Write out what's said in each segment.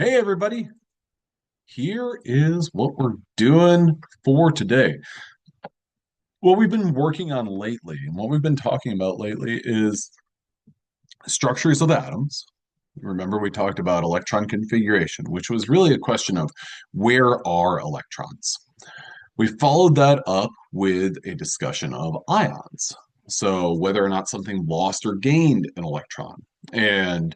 Hey, everybody. Here is what we're doing for today. What we've been working on lately, and what we've been talking about lately is structures of atoms. Remember, we talked about electron configuration, which was really a question of where are electrons? We followed that up with a discussion of ions. So, whether or not something lost or gained an electron. And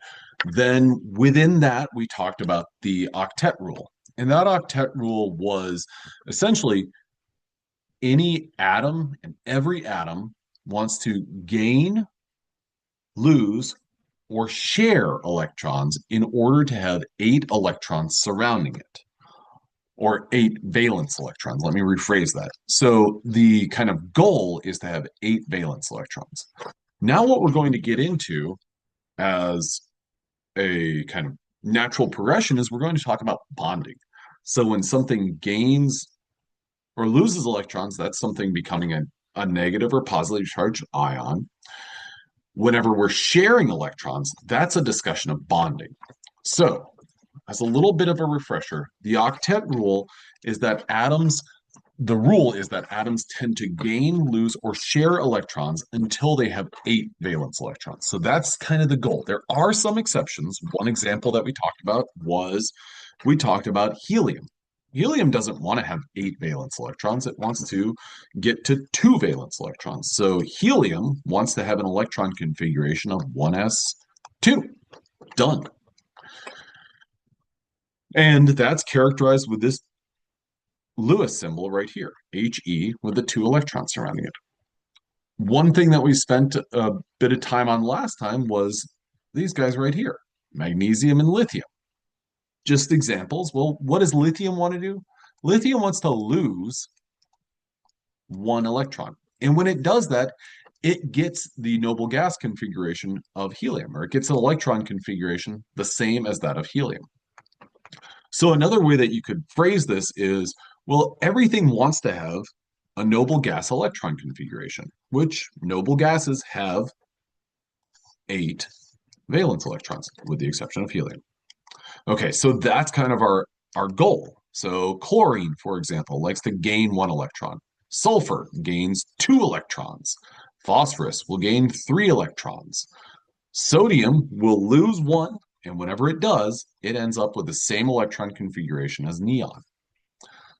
then within that, we talked about the octet rule. And that octet rule was essentially any atom and every atom wants to gain, lose, or share electrons in order to have eight electrons surrounding it, or eight valence electrons. Let me rephrase that. So the kind of goal is to have eight valence electrons. Now, what we're going to get into as a kind of natural progression is we're going to talk about bonding. So when something gains or loses electrons, that's something becoming a negative or positively charged ion. Whenever we're sharing electrons, that's a discussion of bonding. So, as a little bit of a refresher, the octet rule is that atoms tend to gain, lose, or share electrons until they have eight valence electrons. So that's kind of the goal. There are some exceptions. One example that we talked about was we talked about helium. Helium doesn't want to have eight valence electrons. It wants to get to two valence electrons. So helium wants to have an electron configuration of 1s2. Done. And that's characterized with this Lewis symbol right here, He, with the two electrons surrounding it. One thing that we spent a bit of time on last time was these guys right here, magnesium and lithium. Just examples. Well, what does lithium want to do? Lithium wants to lose one electron. And when it does that, it gets the noble gas configuration of helium, or it gets an electron configuration the same as that of helium. So another way that you could phrase this is, well, everything wants to have a noble gas electron configuration, which noble gases have eight valence electrons, with the exception of helium. Okay, so that's kind of our goal. So chlorine, for example, likes to gain one electron. Sulfur gains two electrons. Phosphorus will gain three electrons. Sodium will lose one, and whenever it does, it ends up with the same electron configuration as neon.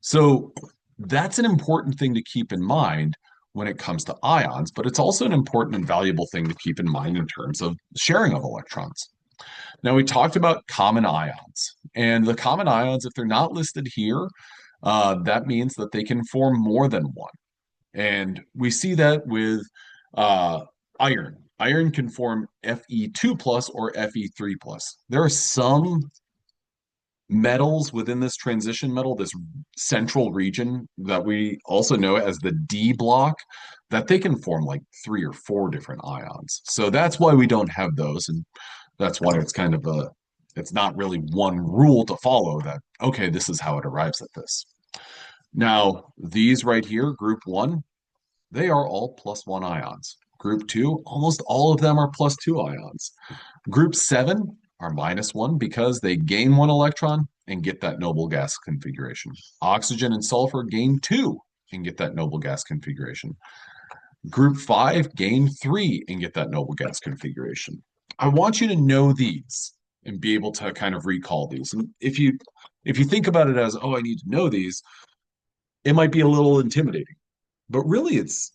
So that's an important thing to keep in mind when it comes to ions, but it's also an important and valuable thing to keep in mind in terms of sharing of electrons. Now, we talked about common ions, and the common ions, if they're not listed here, that means that they can form more than one. And we see that with uh, iron. Iron can form Fe2 plus or Fe3 plus. There are some metals within this transition metal, this central region that we also know as the D block, that they can form like three or four different ions. So that's why we don't have those. And that's why it's kind of it's not really one rule to follow that, okay, this is how it arrives at this. Now, these right here, group one, they are all plus one ions. Group two, almost all of them are plus two ions. Group seven are minus one because they gain one electron and get that noble gas configuration. Oxygen and sulfur gain two and get that noble gas configuration. Group five gain three and get that noble gas configuration. I want you to know these and be able to kind of recall these. And if you think about it as, oh, I need to know these, it might be a little intimidating. But really it's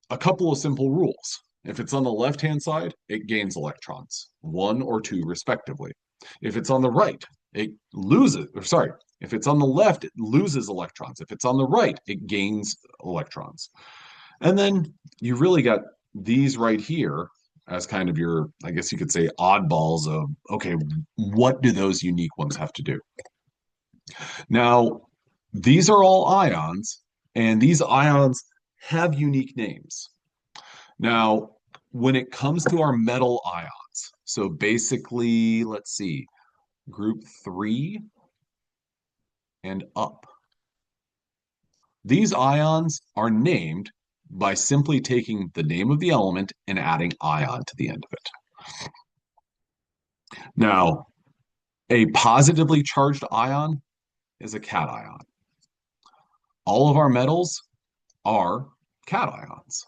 a couple of simple rules. If it's on the left-hand side, it gains electrons, one or two respectively. If it's on the right, it loses, or sorry, if it's on the left, it loses electrons. If it's on the right, it gains electrons. And then you really got these right here as kind of your, I guess you could say, oddballs of, okay, what do those unique ones have to do? Now, these are all ions, and these ions have unique names. Now, when it comes to our metal ions, so basically, let's see, group three and up. These ions are named by simply taking the name of the element and adding ion to the end of it. Now, A positively charged ion is a cation. All of our metals are cations.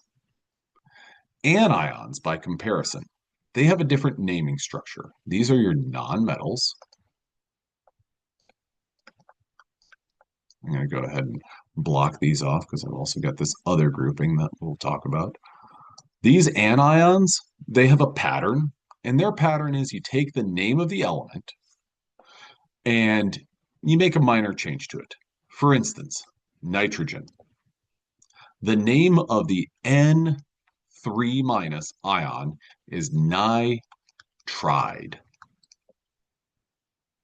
Anions, by comparison, they have a different naming structure. These are your nonmetals. I'm going to go ahead and block these off because I've also got this other grouping that we'll talk about. These anions, they have a pattern, and their pattern is you take the name of the element and you make a minor change to it. For instance, nitrogen. The name of the N3 minus ion is nitride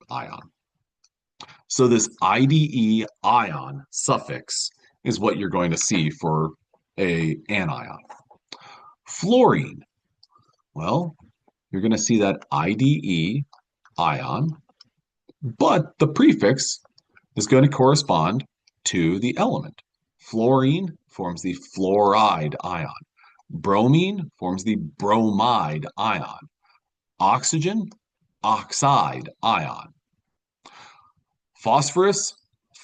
ion. So this IDE ion suffix is what you're going to see for an anion. Fluorine, well, you're going to see that IDE ion, but the prefix is going to correspond to the element. Fluorine forms the fluoride ion. Bromine forms the bromide ion. Oxygen, oxide ion. Phosphorus,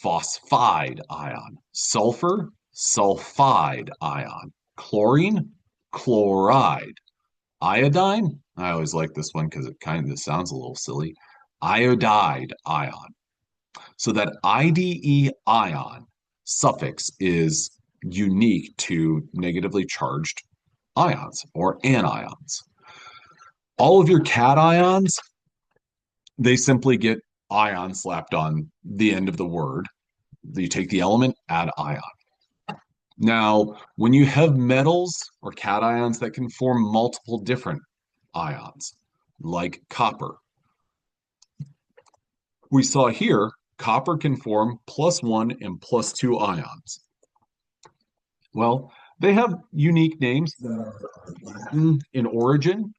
phosphide ion. Sulfur, sulfide ion. Chlorine, chloride. Iodine, I always like this one because it kind of sounds a little silly. Iodide ion. So that IDE ion suffix is unique to negatively charged ions or anions. All of your cations, they simply get ion slapped on the end of the word. You take the element, add ion. Now, when you have metals or cations that can form multiple different ions, like copper, we saw here, copper can form +1 and +2 ions. Well, they have unique names that are Latin in origin,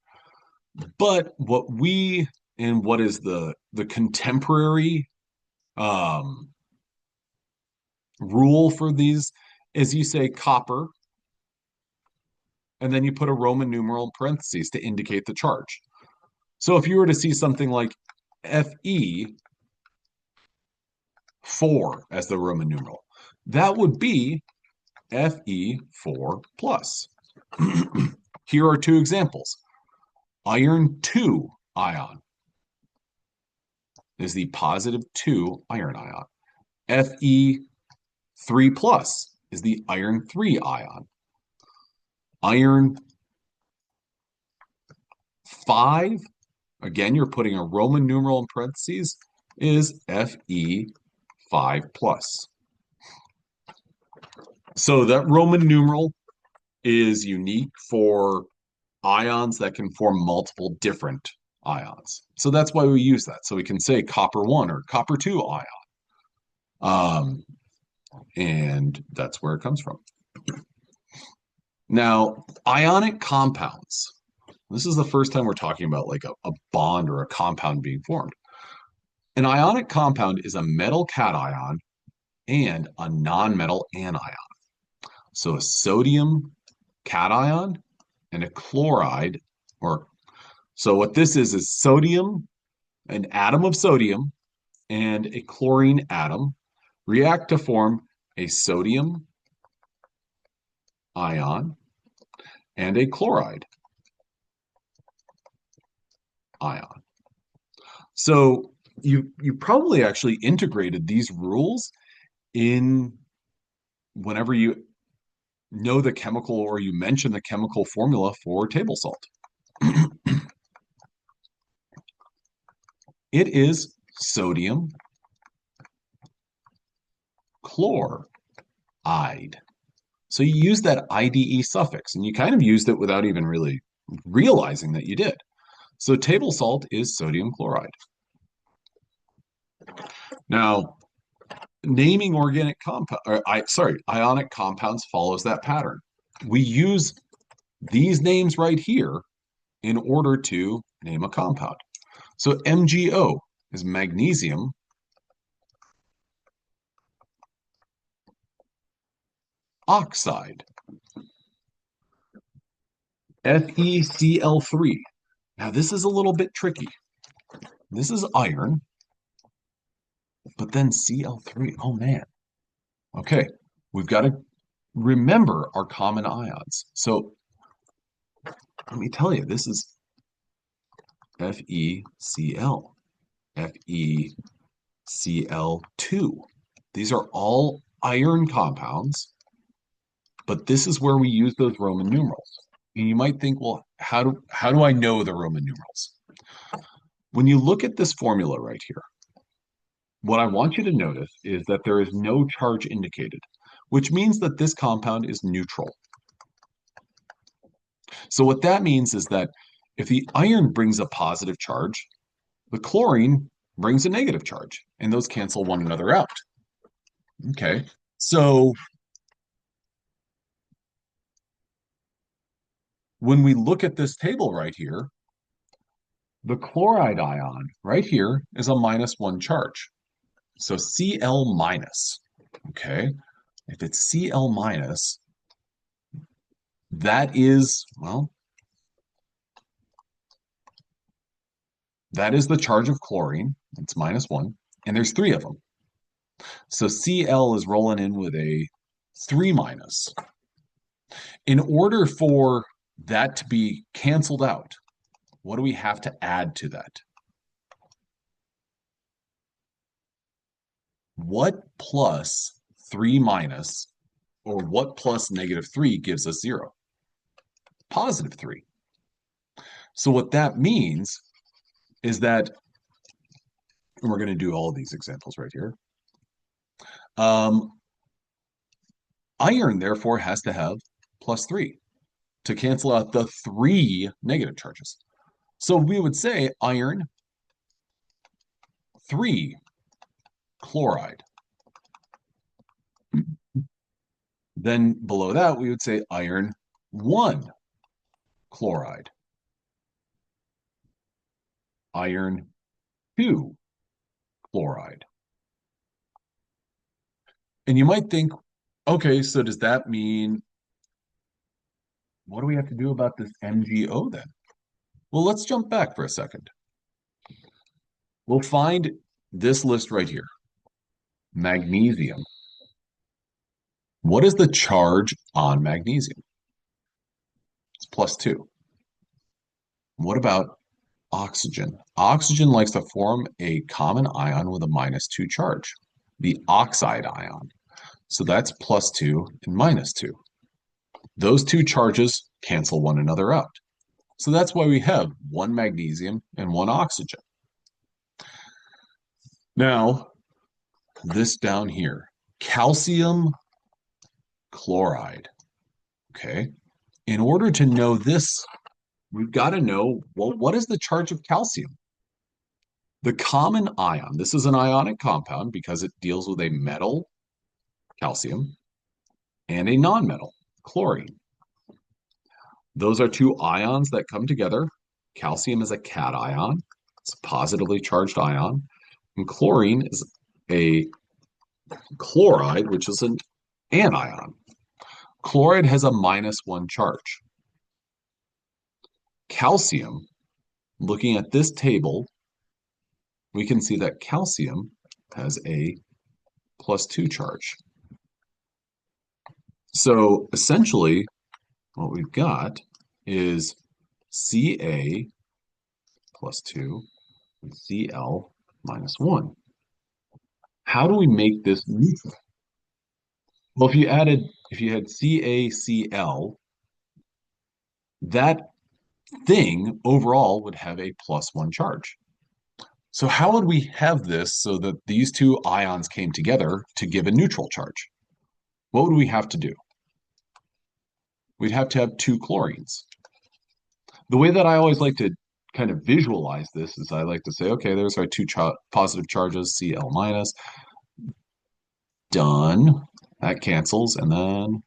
but what is the contemporary rule for these is you say copper, and then you put a Roman numeral in parentheses to indicate the charge. So if you were to see something like Fe4 as the Roman numeral, that would be Fe4 plus. Here are two examples. Iron 2 ion is the +2 iron ion. Fe3 plus is the iron 3 ion. Iron 5, again, you're putting a Roman numeral in parentheses, is Fe5 plus. So that Roman numeral is unique for ions that can form multiple different ions. So that's why we use that. So we can say copper 1 or copper 2 ion. And that's where it comes from. Now, ionic compounds. This is the first time we're talking about like a bond or a compound being formed. An ionic compound is a metal cation and a nonmetal anion. So a sodium cation and a chloride, so what this is sodium, an atom of sodium and a chlorine atom react to form a sodium ion and a chloride ion. So you probably actually integrated these rules in whenever you know the chemical or you mention the chemical formula for table salt. It is sodium chloride. So you use that IDE suffix, and you kind of used it without even really realizing that you did. So table salt is sodium chloride. Now, naming ionic compounds follows that pattern. We use these names right here in order to name a compound. So MgO is magnesium oxide. FeCl3. Now this is a little bit tricky. This is iron, but then Cl3. Oh man. Okay, we've got to remember our common ions. So let me tell you, this is FeCl, FeCl2. These are all iron compounds, but this is where we use those Roman numerals. And you might think, well, how do I know the Roman numerals? When you look at this formula right here, what I want you to notice is that there is no charge indicated, which means that this compound is neutral. So what that means is that if the iron brings a positive charge, the chlorine brings a negative charge, and those cancel one another out. Okay, so when we look at this table right here, the chloride ion right here is a -1 charge. So Cl minus, okay? If it's Cl minus, that is, well, that is the charge of chlorine. It's -1, and there's 3 of them. So Cl is rolling in with a 3 minus. In order for that to be canceled out, what do we have to add to that? What plus 3 minus, or what plus -3 gives us 0? +3. So what that means is that, and we're going to do all of these examples right here, iron therefore has to have +3 to cancel out the 3 negative charges. So we would say iron 3 chloride. Then below that, we would say iron 1 chloride. Iron 2 chloride. And you might think, okay, so does that mean, what do we have to do about this MgO then? Well, let's jump back for a second. We'll find this list right here. Magnesium. What is the charge on magnesium? It's +2. What about oxygen? Oxygen likes to form a common ion with a -2 charge, the oxide ion. So that's +2 and -2. Those two charges cancel one another out. So that's why we have 1 magnesium and 1 oxygen. Now, this down here, calcium chloride. Okay. In order to know this, we've got to know, well, what is the charge of calcium? The common ion, this is an ionic compound because it deals with a metal, calcium, and a nonmetal, chlorine. Those are 2 ions that come together. Calcium is a cation. It's a positively charged ion. And chlorine is a chloride, which is an anion. Chloride has a -1 charge. Calcium, looking at this table, we can see that calcium has a +2 charge. So essentially, what we've got is Ca +2 and Cl -1. How do we make this neutral? Well, if you had CaCl, that thing overall would have a +1 charge. So how would we have this so that these 2 ions came together to give a neutral charge? What would we have to do? We'd have to have 2 chlorines. The way that I always like to kind of visualize this is I like to say, okay, there's our 2 positive charges, Cl minus. Done. That cancels, and then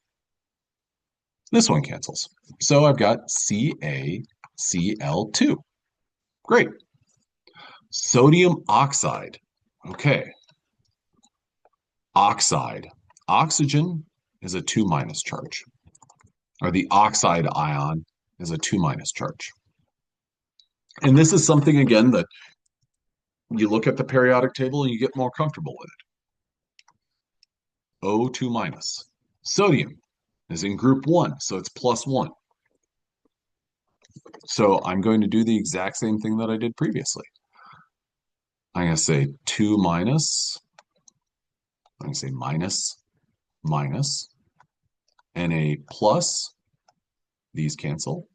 this one cancels. So I've got CaCl2. Great. Sodium oxide. Okay. Oxide. Oxygen is a 2- charge, or the oxide ion is a 2- charge. And this is something, again, that You look at the periodic table and you get more comfortable with it. O2 minus. Sodium is in group 1, so it's +1. So I'm going to do the exact same thing that I did previously. I'm going to say 2 minus. I'm going to say minus, minus, Na plus. These cancel.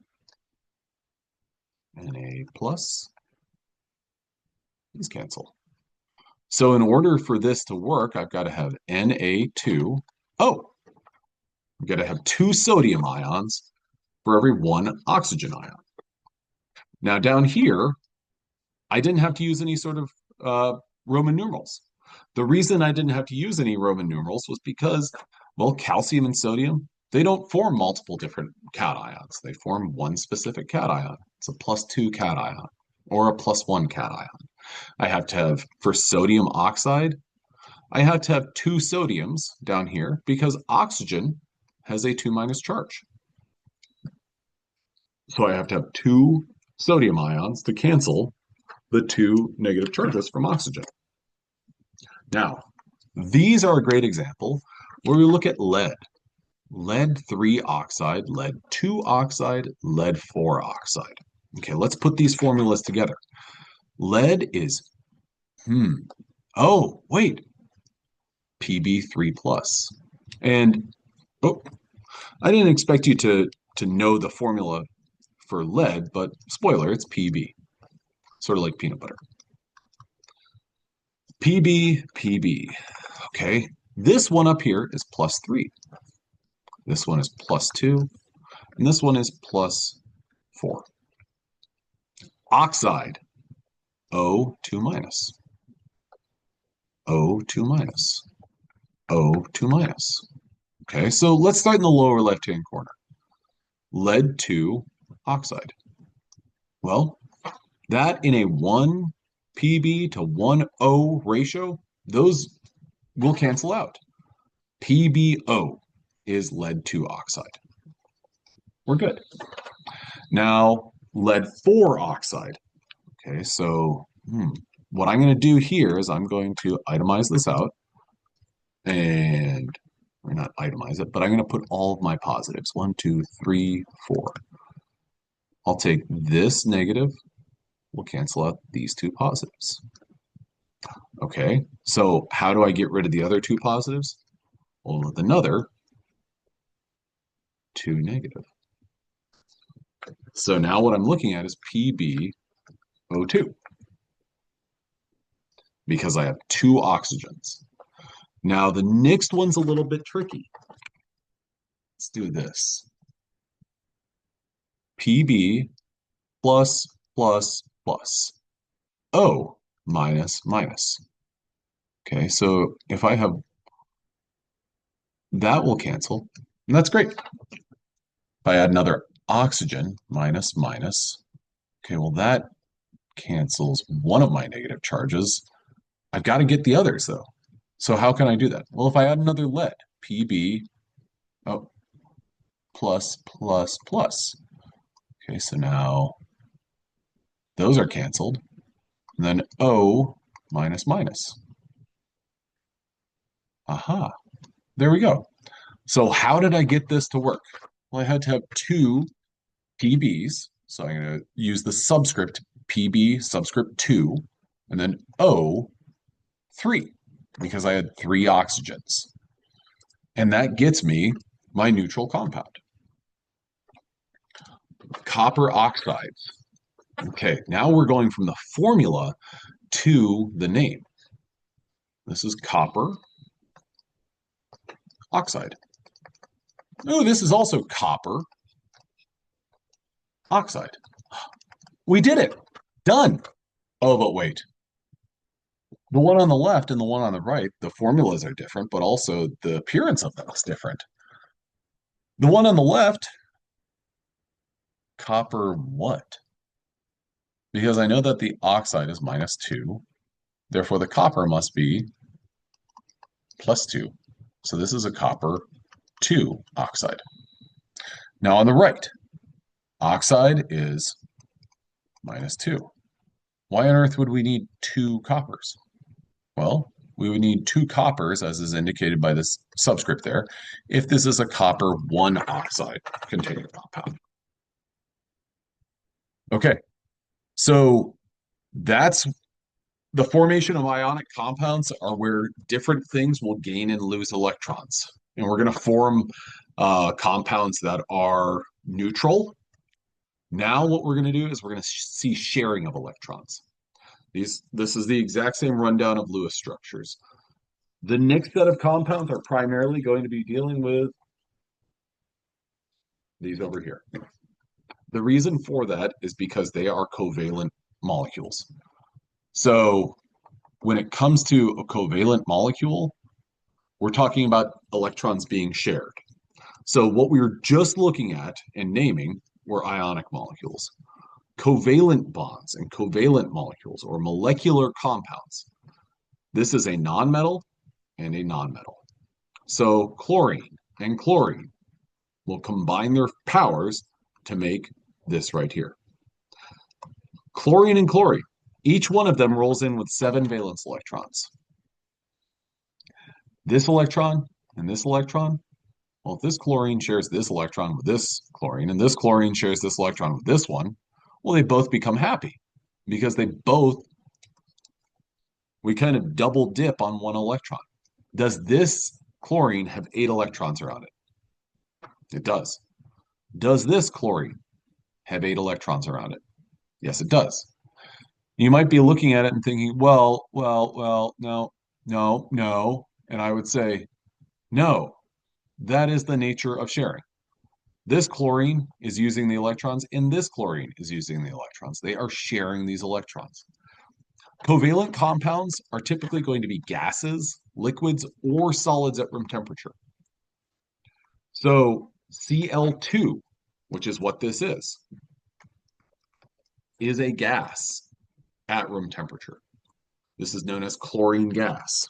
Na plus. These cancel. So in order for this to work, I've got to have Na2. Oh, I've got to have 2 sodium ions for every 1 oxygen ion. Now down here, I didn't have to use any sort of Roman numerals. The reason I didn't have to use any Roman numerals was because, well, calcium and sodium, they don't form multiple different cations. They form one specific cation. It's a +2 cation or a +1 cation. I have to have, for sodium oxide, I had to have 2 sodiums down here because oxygen has a 2- charge. So I have to have 2 sodium ions to cancel the 2 negative charges from oxygen. Now, these are a great example where we look at lead. Lead-3 oxide, lead-2 oxide, lead-4 oxide. Okay, let's put these formulas together. Lead is, oh, wait, Pb3 plus. And, oh, I didn't expect you to know the formula for lead, but spoiler, it's Pb, sort of like peanut butter. Pb. Okay, this one up here is +3. This one is +2, and this one is +4. Oxide, O2 minus, O2 minus, O2 minus. Okay, so let's start in the lower left-hand corner. Lead-2 oxide. Well, that in a 1 Pb to 1 O ratio, those will cancel out. PbO is lead-2 oxide. We're good. Now, lead-4 oxide. Okay, so what I'm going to do here is I'm going to itemize this out. And we're not itemize it, but I'm going to put all of my positives. 1, 2, 3, 4. I'll take this negative. We'll cancel out these 2 positives. Okay, so how do I get rid of the other 2 positives? Well, with another 2 negative. So now what I'm looking at is PbO2 because I have 2 oxygens. Now the next one's a little bit tricky. Let's do this. Pb plus plus plus. O minus minus. Okay, so if I have that will cancel, and that's great. If I add another oxygen, minus minus, okay, well that cancels one of my negative charges. I've got to get the others though. So how can I do that? Well, if I add another lead, Pb, oh, plus plus plus. Okay, so now those are canceled. And then O minus minus. Aha, there we go. So how did I get this to work? Well, I had to have 2 PBs. So I'm going to use the subscript PB subscript 2 and then O 3 because I had 3 oxygens. And that gets me my neutral compound. Copper oxides. Okay, now we're going from the formula to the name. This is copper oxide. Oh, this is also copper oxide. We did it. Done. Oh, but wait. The one on the left and the one on the right, the formulas are different, but also the appearance of them is different. The one on the left, copper what? Because I know that the oxide is -2. Therefore, the copper must be +2. So this is a copper 2 oxide. Now on the right, oxide is -2. Why on earth would we need two coppers? Well, we would need two coppers, as is indicated by this subscript there, if this is a copper 1 oxide containing compound. Okay, so that's the formation of ionic compounds are where different things will gain and lose electrons. And we're going to form compounds that are neutral. Now what we're going to do is we're going to see sharing of electrons. This is the exact same rundown of Lewis structures. The next set of compounds are primarily going to be dealing with these over here. The reason for that is because they are covalent molecules. So when it comes to a covalent molecule, we're talking about electrons being shared. So what we were just looking at and naming were ionic molecules. Covalent bonds and covalent molecules or molecular compounds. This is a nonmetal and a nonmetal. So chlorine and chlorine will combine their powers to make this right here. Chlorine and chlorine, each one of them rolls in with 7 valence electrons. This electron and this electron, well, if this chlorine shares this electron with this chlorine, and this chlorine shares this electron with this one, well, they both become happy because we kind of double dip on one electron. Does this chlorine have 8 electrons around it? It does. Does this chlorine have 8 electrons around it? Yes, it does. You might be looking at it and thinking, well, no. And I would say, no, that is the nature of sharing. This chlorine is using the electrons, and this chlorine is using the electrons. They are sharing these electrons. Covalent compounds are typically going to be gases, liquids, or solids at room temperature. So Cl2, which is what this is a gas at room temperature. This is known as chlorine gas.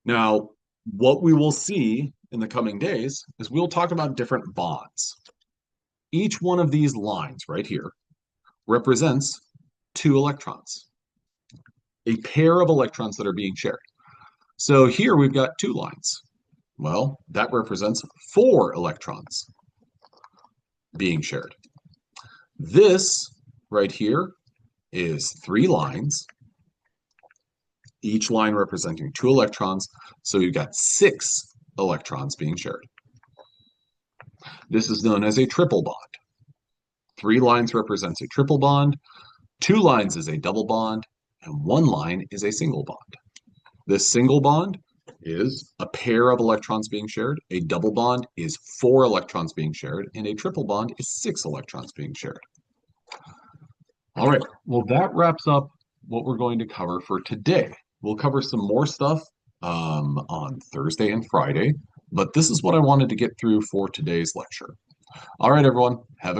Now, what we will see in the coming days is we'll talk about different bonds. Each one of these lines right here represents 2 electrons, a pair of electrons that are being shared. So here we've got 2 lines. Well, that represents 4 electrons being shared. This right here is 3 lines, each line representing 2 electrons. So you've got 6 electrons being shared. This is known as a triple bond. 3 lines represents a triple bond, 2 lines is a double bond, and 1 line is a single bond. This single bond is a pair of electrons being shared, a double bond is 4 electrons being shared, and a triple bond is 6 electrons being shared. All right, well, that wraps up what we're going to cover for today. We'll cover some more stuff on Thursday and Friday, but this is what I wanted to get through for today's lecture. All right, everyone, have a good